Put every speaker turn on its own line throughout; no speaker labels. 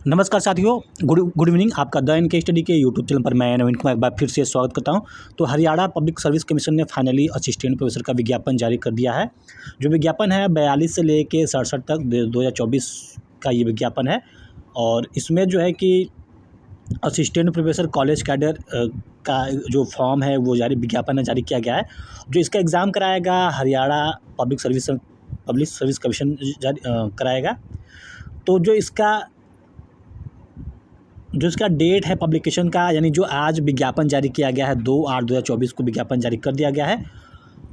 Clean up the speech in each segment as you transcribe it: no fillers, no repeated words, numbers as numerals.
नमस्कार साथियों, good good evening. आपका द एन के स्टडी के यूट्यूब चैनल पर मैं नवीन कुमार एक बार फिर से स्वागत करता हूं। तो हरियाणा पब्लिक सर्विस कमीशन ने फाइनली असिस्टेंट प्रोफेसर का विज्ञापन जारी कर दिया है। जो विज्ञापन है 42 से लेके 67 तक 2024 का ये विज्ञापन है। और इसमें जो है कि असिस्टेंट प्रोफेसर कॉलेज कैडर का जो फॉर्म है वो विज्ञापन में जारी किया गया है। जो इसका एग्ज़ाम कराएगा हरियाणा पब्लिक सर्विस कमीशन कराएगा। तो जो इसका डेट है पब्लिकेशन का, यानी जो आज विज्ञापन जारी किया गया है 2/8/2024 को विज्ञापन जारी कर दिया गया है।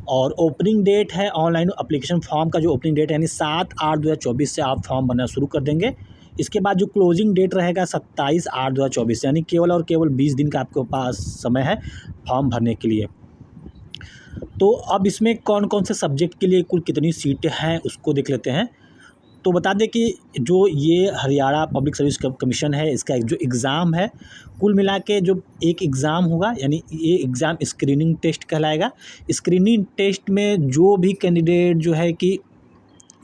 और ओपनिंग डेट है ऑनलाइन एप्लीकेशन फॉर्म का जो ओपनिंग डेट है यानी 7/8/2024 से आप फॉर्म भरना शुरू कर देंगे। इसके बाद जो क्लोजिंग डेट रहेगा 27/8/2024, यानी केवल और केवल 20 दिन का आपके पास समय है फॉर्म भरने के लिए। तो अब इसमें कौन कौन से सब्जेक्ट के लिए कुल कितनी सीटें हैं उसको देख लेते हैं। तो बता दें कि जो ये हरियाणा पब्लिक सर्विस कमीशन है, इसका जो एग्ज़ाम है कुल मिला के जो एक एग्ज़ाम होगा, यानी ये एग्ज़ाम स्क्रीनिंग टेस्ट कहलाएगा। स्क्रीनिंग टेस्ट में जो भी कैंडिडेट जो है कि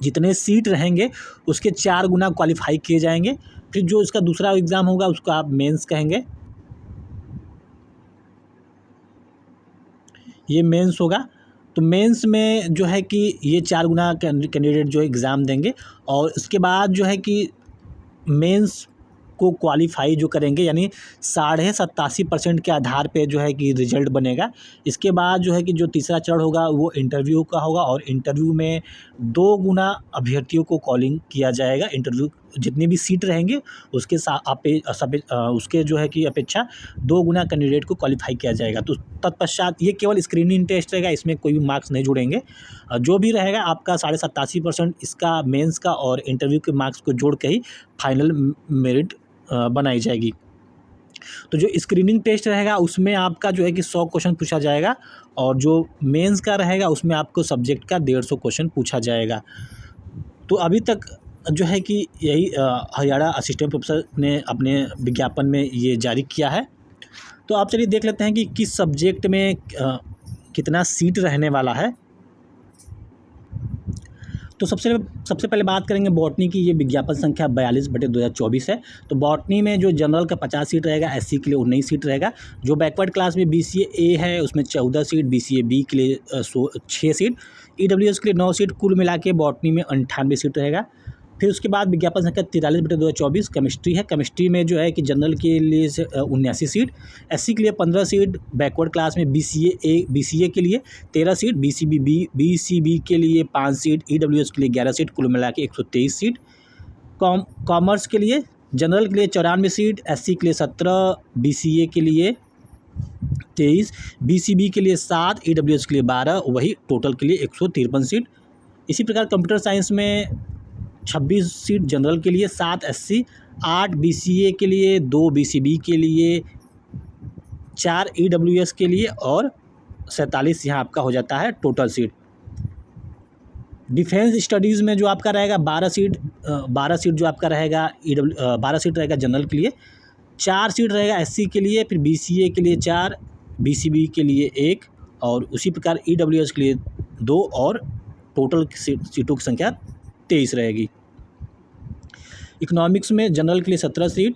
जितने सीट रहेंगे उसके 4 गुना क्वालिफाई किए जाएंगे। फिर जो इसका दूसरा एग्ज़ाम होगा उसको आप मेंस कहेंगे, ये मेंस होगा। तो मेंस में जो है कि ये 4 गुना कैंडिडेट जो एग्ज़ाम देंगे और उसके बाद जो है कि मेंस को क्वालिफाई जो करेंगे, यानी 87.5% के आधार पे जो है कि रिजल्ट बनेगा। इसके बाद जो है कि जो तीसरा चरण होगा वो इंटरव्यू का होगा और इंटरव्यू में 2 गुना अभ्यर्थियों को कॉलिंग किया जाएगा। इंटरव्यू जितनी भी सीट रहेंगे उसके जो है कि अपेक्षा 2 गुना कैंडिडेट को क्वालिफाई किया जाएगा। तो तत्पश्चात ये केवल स्क्रीनिंग टेस्ट रहेगा, इसमें कोई भी मार्क्स नहीं जुड़ेंगे। जो भी रहेगा आपका 87.5% इसका मेंस का और इंटरव्यू के मार्क्स को जोड़ के ही फाइनल मेरिट बनाई जाएगी। तो जो स्क्रीनिंग टेस्ट रहेगा उसमें आपका जो है कि 100 क्वेश्चन पूछा जाएगा और जो मेंस का रहेगा उसमें आपको सब्जेक्ट का 150 क्वेश्चन पूछा जाएगा। तो अभी तक जो है कि यही हरियाणा असिस्टेंट प्रोफेसर ने अपने विज्ञापन में ये जारी किया है। तो आप चलिए देख लेते हैं कि किस सब्जेक्ट में कितना सीट रहने वाला है। तो सबसे पहले बात करेंगे बॉटनी की। ये विज्ञापन संख्या 42/2024 है। तो बॉटनी में जो जनरल का 50 सीट रहेगा, एससी के लिए 19 सीट रहेगा। जो बैकवर्ड क्लास में बीसीए ए है उसमें 14 सीट, बीसीए बी के लिए 6 सीट, ईडब्ल्यूएस के लिए 9 सीट, कुल मिला के बॉटनी में 98 सीट रहेगा। फिर उसके बाद विज्ञापन संख्या 43/2024 केमिस्ट्री है। केमिस्ट्री में जो है कि जनरल के लिए 79 सीट, एससी के लिए 15 सीट, बैकवर्ड क्लास में बीसीए के लिए 13 सीट, बीसीबी के लिए 5 सीट, ईडब्ल्यूएस के लिए 11 सीट, कुल मिला के 123 सीट। कॉमर्स के लिए जनरल के लिए 94 सीट, एससी के लिए 17, बीसीए के लिए 23, बीसीबी के लिए 7, ईडब्ल्यूएस के लिए 12, वही टोटल के लिए 153 सीट। इसी प्रकार कंप्यूटर साइंस में 26 सीट जनरल के लिए, 7 एससी, 8 बीसीए के लिए, 2 बीसीबी के लिए, 4 ईडब्ल्यूएस के लिए और 47 यहाँ आपका हो जाता है टोटल सीट। डिफेंस स्टडीज़ में जो आपका रहेगा 12 सीट जो आपका रहेगा 12 सीट रहेगा जनरल के लिए, 4 सीट रहेगा एससी के लिए, फिर बीसीए के लिए 4, बीसीबी के लिए 1 और उसी प्रकार ईडब्ल्यूएस के लिए 2 और टोटल सीटों की संख्या 23 रहेगी। इकोनॉमिक्स में जनरल के लिए 17 सीट,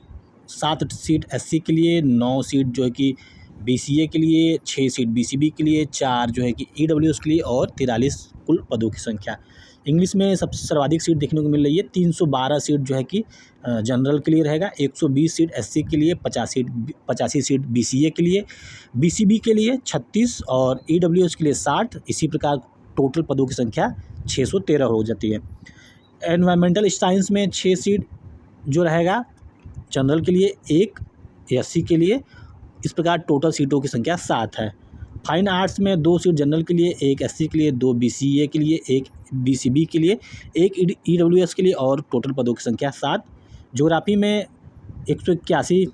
7 सीट एससी के लिए, 9 सीट जो है कि बीसीए के लिए, 6 सीट बीसीबी के लिए, 4 जो है कि ईडब्ल्यूएस के लिए और 43 कुल पदों की संख्या। इंग्लिश में सबसे सर्वाधिक सीट देखने को मिल रही है, 312 सीट जो है कि जनरल के लिए रहेगा, 120 सीट एससी के लिए, 85 सीट बीसीए के लिए, बीसीबी के लिए 36 और ईडब्ल्यूएस के लिए 60। इसी प्रकार टोटल पदों की संख्या 613 हो जाती है। एनवायरमेंटल साइंस में 6 सीट जो रहेगा जनरल के लिए, 1 एससी के लिए, इस प्रकार टोटल सीटों की संख्या 7 है। फाइन आर्ट्स में 2 सीट जनरल के लिए, 1 एससी के लिए, 2 बीसीए के लिए, 1 बीसीबी के लिए, 1 ईडब्ल्यूएस के लिए और टोटल पदों की संख्या 7। ज्योग्राफी में 181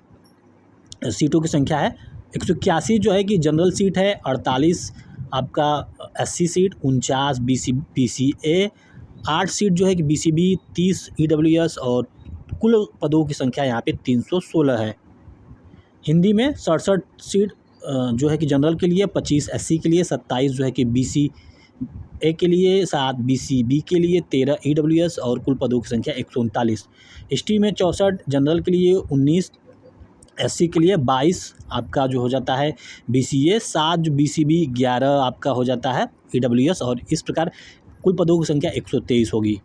सीटों की संख्या है। 181 जो है कि जनरल सीट है, 48 आपका एससी सीट, 49 बीसीए, 8 सीट जो है कि बीसीबी, 30 ईडब्ल्यूएस और कुल पदों की संख्या यहाँ पे 316 है। हिंदी में 67 सीट जो है कि जनरल के लिए, 25 एससी के लिए, 27 जो है कि ए के लिए 7, BCB के लिए 13, EWS और कुल पदों की संख्या 139। हिस्ट्री में 64, जनरल के लिए 19, SC के लिए 22 आपका जो हो जाता है BCA, 7 जो BCB, 11 आपका हो जाता है EWS और इस प्रकार कुल पदों की संख्या 123 होगी।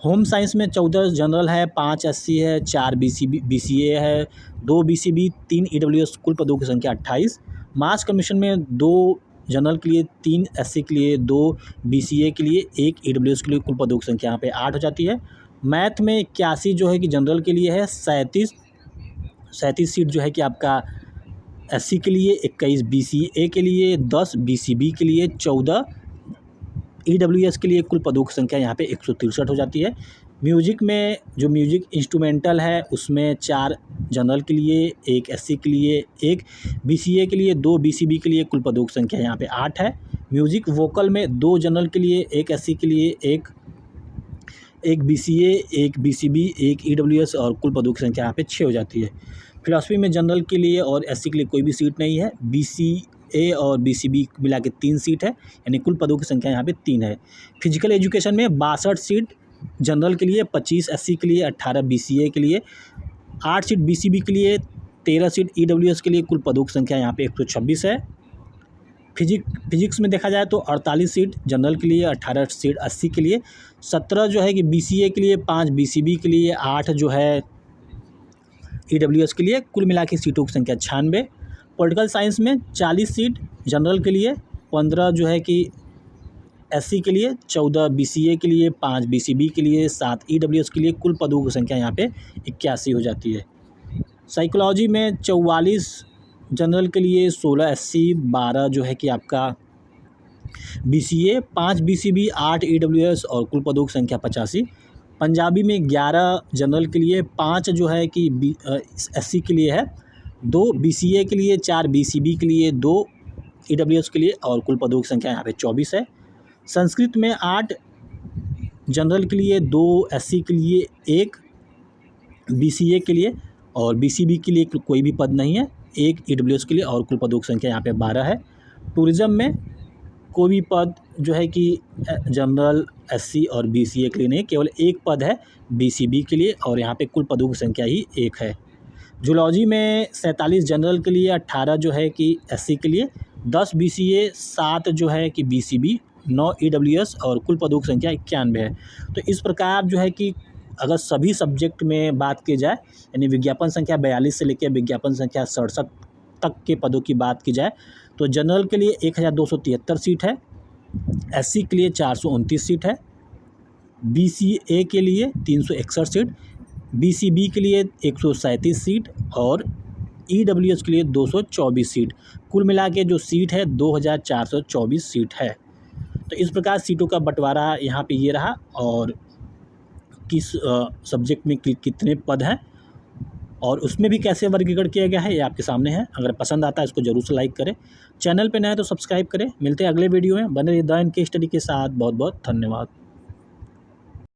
होम साइंस में 14 जनरल है, 5 SC है, 4 BCA है, 2 BCB, 3 EWS, कुल पदों की संख्या 28। मास कमीशन में 2 जनरल के लिए, 3 SC के लिए, 2 BCA के लिए, 1 EWS के लिए, कुल पदों की संख्या यहाँ पे 8 हो जाती है। मैथ में 81 जो है कि जनरल के लिए है, 37 सीट जो है कि आपका SC के लिए, 21 BCA के लिए, 10 BCB के लिए, 14 EWS के लिए, कुल पदों की संख्या यहाँ पे 163 हो जाती है। म्यूजिक में जो म्यूजिक इंस्ट्रूमेंटल है उसमें 4 जनरल के लिए, 1 SC के लिए, 1 BCA के लिए, 2 BCB के लिए, कुल पदों की संख्या यहाँ पे 8 है। म्यूजिक वोकल में 2 जनरल के लिए, 1 SC के लिए, 1 BCA, 1 BCB, 1 EWS और कुल पदों की संख्या यहाँ पे 6 हो जाती है। फिलॉसफी में जनरल के लिए और SC के लिए कोई भी सीट नहीं है, BCA और BCB मिला के 3 सीट है, यानी कुल पदों की संख्या यहाँ पे 3 है। फिजिकल एजुकेशन में 62 सीट जनरल के लिए, 25 SC के लिए, 18 BCA के लिए, 8 सीट BCB के लिए, 13 सीट EWS के लिए, कुल पदों की संख्या यहाँ पे 126 है। फिजिक्स में देखा जाए तो 48 सीट जनरल के लिए, 18 सीट SC के लिए, 17 जो है कि BCA के लिए, 5 BCB के लिए, 8 जो है EWS के लिए, कुल मिला के सीटों की संख्या 96। पॉलिटिकल साइंस में 40 सीट जनरल के लिए, 15 जो है कि SC के लिए, 14 BCA के लिए, 5 BCB के लिए, 7 EWS के लिए, कुल पदों की संख्या यहाँ पे 81 हो जाती है। साइकोलॉजी में 44 जनरल के लिए, 16 SC, 12 जो है कि आपका BCA, 5 BCB, 8 EWS और कुल पदों की संख्या 85। पंजाबी में 11 जनरल के लिए, 5 जो है कि SC के लिए है, 2 BCA के लिए, 4 BCB के लिए, 2 EWS के लिए और कुल पदों की संख्या यहाँ पे 24 है। संस्कृत में 8 जनरल के लिए, 2 SC के लिए, 1 BCA के लिए और BCB के लिए कोई भी पद नहीं है, 1 EWS के लिए और कुल पदों की संख्या यहाँ पे 12 है। टूरिज़्म में कोई भी पद जो है कि जनरल, SC और BCA के लिए नहीं, केवल एक पद है BCB के लिए और यहाँ पे कुल पदों की संख्या ही 1 है। जूलॉजी में 47 जनरल के लिए, 18 जो है कि SC के लिए, 10 BCA, 7 जो है कि BCB, 9 EWS और कुल पदों की संख्या 91 है। तो इस प्रकार जो है कि अगर सभी सब्जेक्ट में बात की जाए, यानी विज्ञापन संख्या 42 से लेकर विज्ञापन संख्या 67 तक के पदों की बात की जाए तो जनरल के लिए 1273 सीट है, SC के लिए 429 सीट है, BCA के लिए 361 सीट, BCB के लिए 137 सीट और EWS के लिए 224 सीट। कुल मिला के जो सीट है 2424 सीट है। तो इस प्रकार सीटों का बंटवारा यहाँ पे ये रहा और किस सब्जेक्ट में कितने पद हैं और उसमें भी कैसे वर्गीकरण किया गया है ये आपके सामने है। अगर पसंद आता है इसको जरूर से लाइक करें, चैनल पे नए तो सब्सक्राइब करें। मिलते हैं अगले वीडियो में, बने रहिए द केस स्टडी के साथ। बहुत बहुत धन्यवाद।